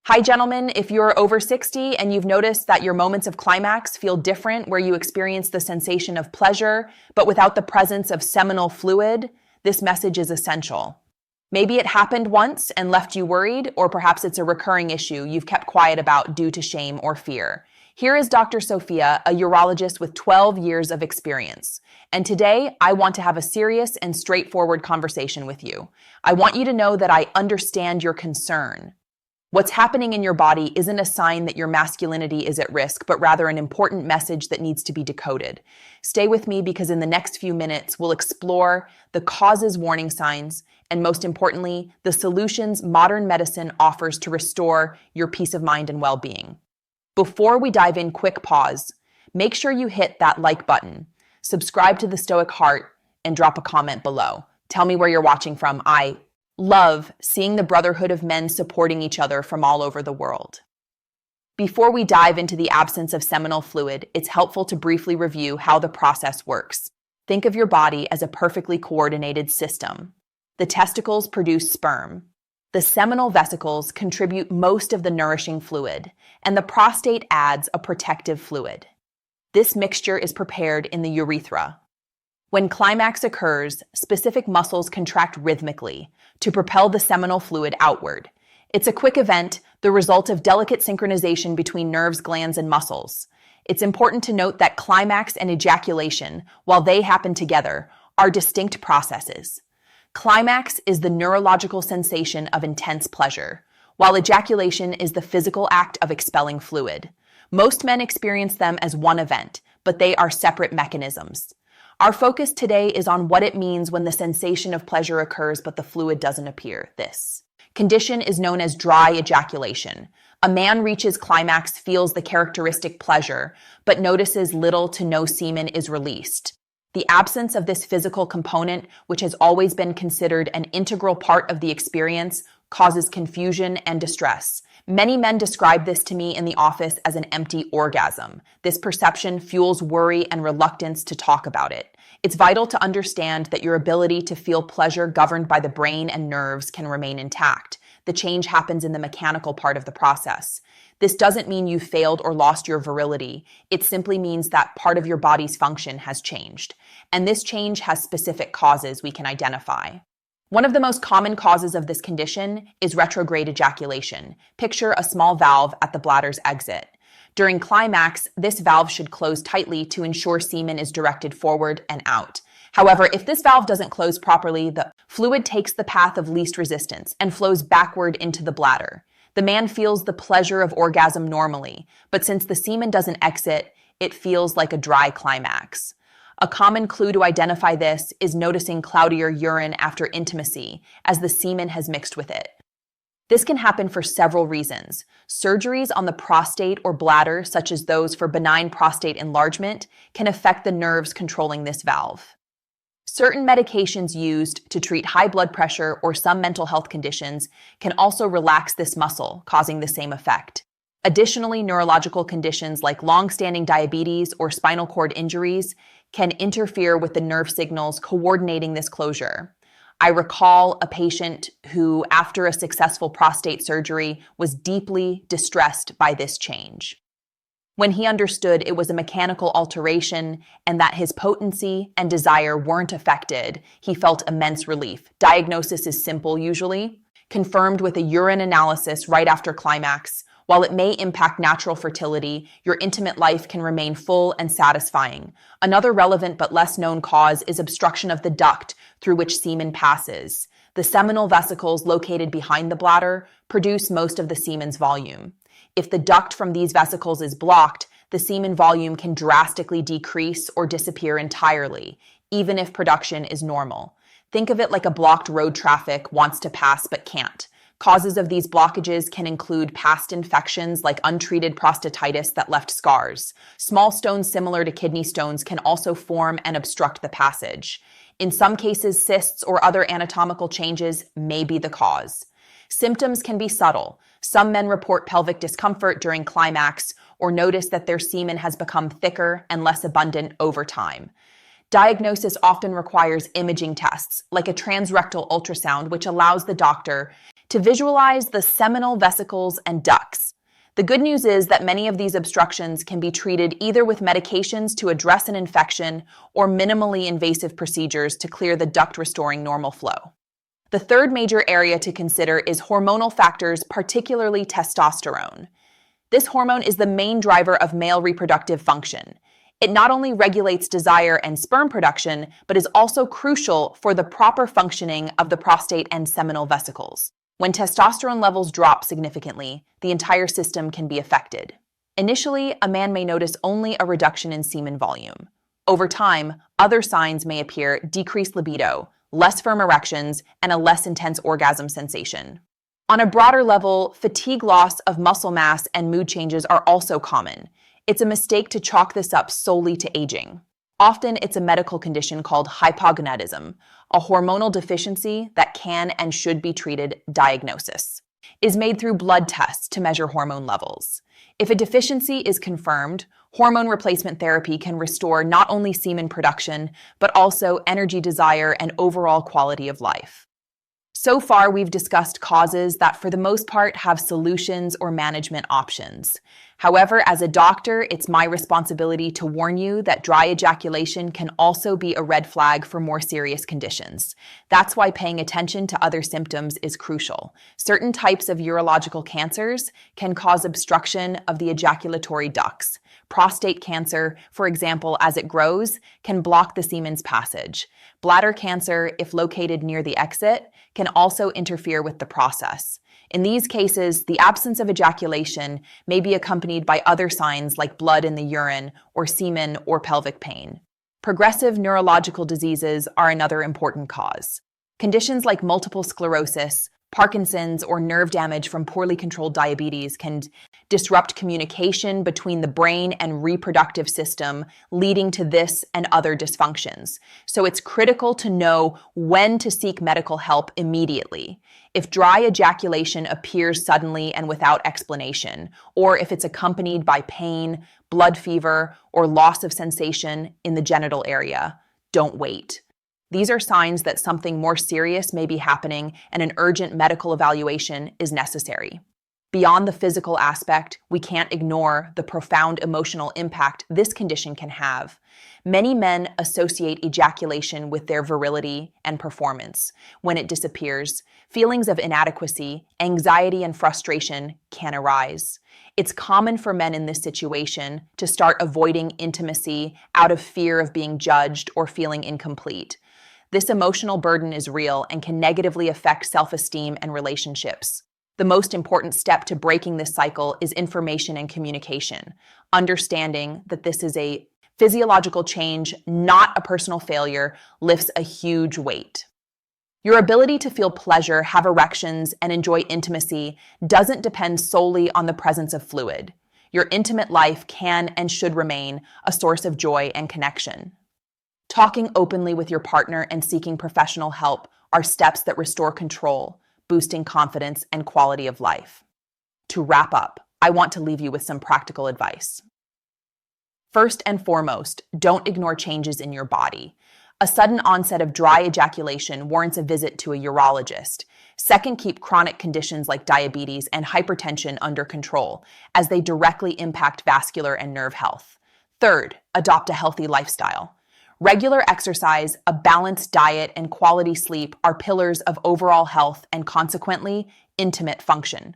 Hi, gentlemen. If you're over 60 and you've noticed that your moments of climax feel different, where you experience the sensation of pleasure, but without the presence of seminal fluid, this message is essential. Maybe it happened once and left you worried, or perhaps it's a recurring issue you've kept quiet about due to shame or fear. Here is Dr. Sofia, a urologist with 12 years of experience. And today, I want to have a serious and straightforward conversation with you. I want you to know that I understand your concern. What's happening in your body isn't a sign that your masculinity is at risk, but rather an important message that needs to be decoded. Stay with me because in the next few minutes, we'll explore the causes, warning signs, and most importantly, the solutions modern medicine offers to restore your peace of mind and well-being. Before we dive in, quick pause. Make sure you hit that like button, subscribe to The Stoic Heart, and drop a comment below. Tell me where you're watching from. I love seeing the brotherhood of men supporting each other from all over the world. Before we dive into the absence of seminal fluid, it's helpful to briefly review how the process works. Think of your body as a perfectly coordinated system. The testicles produce sperm. The seminal vesicles contribute most of the nourishing fluid, and the prostate adds a protective fluid. This mixture is prepared in the urethra. When climax occurs, specific muscles contract rhythmically to propel the seminal fluid outward. It's a quick event, the result of delicate synchronization between nerves, glands, and muscles. It's important to note that climax and ejaculation, while they happen together, are distinct processes. Climax is the neurological sensation of intense pleasure, while ejaculation is the physical act of expelling fluid. Most men experience them as one event, but they are separate mechanisms. Our focus today is on what it means when the sensation of pleasure occurs but the fluid doesn't appear. This condition is known as dry ejaculation. A man reaches climax, feels the characteristic pleasure, but notices little to no semen is released. The absence of this physical component, which has always been considered an integral part of the experience, causes confusion and distress. Many men describe this to me in the office as an empty orgasm. This perception fuels worry and reluctance to talk about it. It's vital to understand that your ability to feel pleasure governed by the brain and nerves can remain intact. The change happens in the mechanical part of the process. This doesn't mean you failed or lost your virility. It simply means that part of your body's function has changed. And this change has specific causes we can identify. One of the most common causes of this condition is retrograde ejaculation. Picture a small valve at the bladder's exit. During climax, this valve should close tightly to ensure semen is directed forward and out. However, if this valve doesn't close properly, the fluid takes the path of least resistance and flows backward into the bladder. The man feels the pleasure of orgasm normally, but since the semen doesn't exit, it feels like a dry climax. A common clue to identify this is noticing cloudier urine after intimacy, as the semen has mixed with it. This can happen for several reasons. Surgeries on the prostate or bladder, such as those for benign prostate enlargement, can affect the nerves controlling this valve. Certain medications used to treat high blood pressure or some mental health conditions can also relax this muscle, causing the same effect. Additionally, neurological conditions like long-standing diabetes or spinal cord injuries can interfere with the nerve signals coordinating this closure. I recall a patient who, after a successful prostate surgery, was deeply distressed by this change. When he understood it was a mechanical alteration and that his potency and desire weren't affected, he felt immense relief. Diagnosis is simple usually, confirmed with a urine analysis right after climax. While it may impact natural fertility, your intimate life can remain full and satisfying. Another relevant but less known cause is obstruction of the duct through which semen passes. The seminal vesicles located behind the bladder produce most of the semen's volume. If the duct from these vesicles is blocked, the semen volume can drastically decrease or disappear entirely, even if production is normal. Think of it like a blocked road traffic wants to pass but can't. Causes of these blockages can include past infections like untreated prostatitis that left scars. Small stones similar to kidney stones can also form and obstruct the passage. In some cases, cysts or other anatomical changes may be the cause. Symptoms can be subtle. Some men report pelvic discomfort during climax or notice that their semen has become thicker and less abundant over time. Diagnosis often requires imaging tests, like a transrectal ultrasound, which allows the doctor to visualize the seminal vesicles and ducts. The good news is that many of these obstructions can be treated either with medications to address an infection or minimally invasive procedures to clear the duct, restoring normal flow. The third major area to consider is hormonal factors, particularly testosterone. This hormone is the main driver of male reproductive function. It not only regulates desire and sperm production, but is also crucial for the proper functioning of the prostate and seminal vesicles. When testosterone levels drop significantly, the entire system can be affected. Initially, a man may notice only a reduction in semen volume. Over time, other signs may appear: decreased libido, less firm erections, and a less intense orgasm sensation. On a broader level, fatigue, loss of muscle mass, and mood changes are also common. It's a mistake to chalk this up solely to aging. Often, it's a medical condition called hypogonadism, a hormonal deficiency that can and should be treated. Diagnosis is made through blood tests to measure hormone levels. If a deficiency is confirmed, hormone replacement therapy can restore not only semen production, but also energy, desire, and overall quality of life. So far, we've discussed causes that, for the most part, have solutions or management options. However, as a doctor, it's my responsibility to warn you that dry ejaculation can also be a red flag for more serious conditions. That's why paying attention to other symptoms is crucial. Certain types of urological cancers can cause obstruction of the ejaculatory ducts. Prostate cancer, for example, as it grows, can block the semen's passage. Bladder cancer, if located near the exit, can also interfere with the process. In these cases, the absence of ejaculation may be accompanied by other signs like blood in the urine or semen or pelvic pain. Progressive neurological diseases are another important cause. Conditions like multiple sclerosis, Parkinson's, or nerve damage from poorly controlled diabetes can disrupt communication between the brain and reproductive system, leading to this and other dysfunctions. So it's critical to know when to seek medical help immediately. If dry ejaculation appears suddenly and without explanation, or if it's accompanied by pain, blood fever, or loss of sensation in the genital area, don't wait. These are signs that something more serious may be happening and an urgent medical evaluation is necessary. Beyond the physical aspect, we can't ignore the profound emotional impact this condition can have. Many men associate ejaculation with their virility and performance. When it disappears, feelings of inadequacy, anxiety, and frustration can arise. It's common for men in this situation to start avoiding intimacy out of fear of being judged or feeling incomplete. This emotional burden is real and can negatively affect self-esteem and relationships. The most important step to breaking this cycle is information and communication. Understanding that this is a physiological change, not a personal failure, lifts a huge weight. Your ability to feel pleasure, have erections, and enjoy intimacy doesn't depend solely on the presence of fluid. Your intimate life can and should remain a source of joy and connection. Talking openly with your partner and seeking professional help are steps that restore control, boosting confidence and quality of life. To wrap up, I want to leave you with some practical advice. First and foremost, don't ignore changes in your body. A sudden onset of dry ejaculation warrants a visit to a urologist. Second, keep chronic conditions like diabetes and hypertension under control, as they directly impact vascular and nerve health. Third, adopt a healthy lifestyle. Regular exercise, a balanced diet, and quality sleep are pillars of overall health and, consequently, intimate function.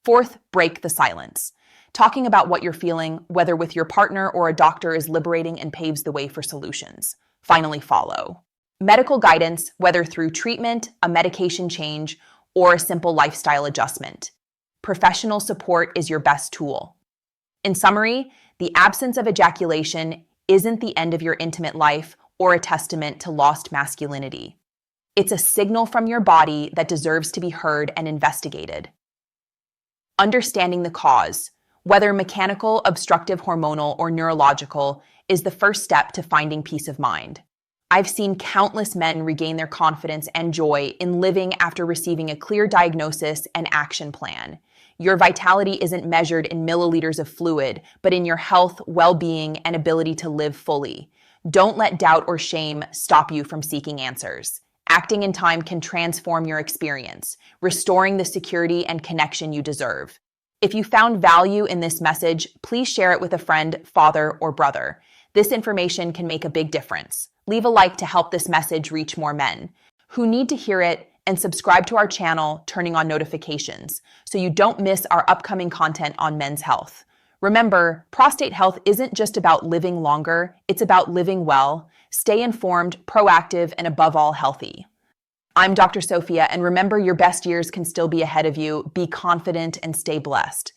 Fourth, break the silence. Talking about what you're feeling, whether with your partner or a doctor, is liberating and paves the way for solutions. Finally, follow medical guidance, whether through treatment, a medication change, or a simple lifestyle adjustment. Professional support is your best tool. In summary, the absence of ejaculation isn't the end of your intimate life or a testament to lost masculinity. It's a signal from your body that deserves to be heard and investigated. Understanding the cause, whether mechanical, obstructive, hormonal, or neurological, is the first step to finding peace of mind. I've seen countless men regain their confidence and joy in living after receiving a clear diagnosis and action plan. Your vitality isn't measured in milliliters of fluid, but in your health, well-being, and ability to live fully. Don't let doubt or shame stop you from seeking answers. Acting in time can transform your experience, restoring the security and connection you deserve. If you found value in this message, please share it with a friend, father, or brother. This information can make a big difference. Leave a like to help this message reach more men who need to hear it, and subscribe to our channel, turning on notifications so you don't miss our upcoming content on men's health. Remember, prostate health isn't just about living longer, it's about living well. Stay informed, proactive, and above all, healthy. I'm Dr. Sofia, and remember, your best years can still be ahead of you. Be confident and stay blessed.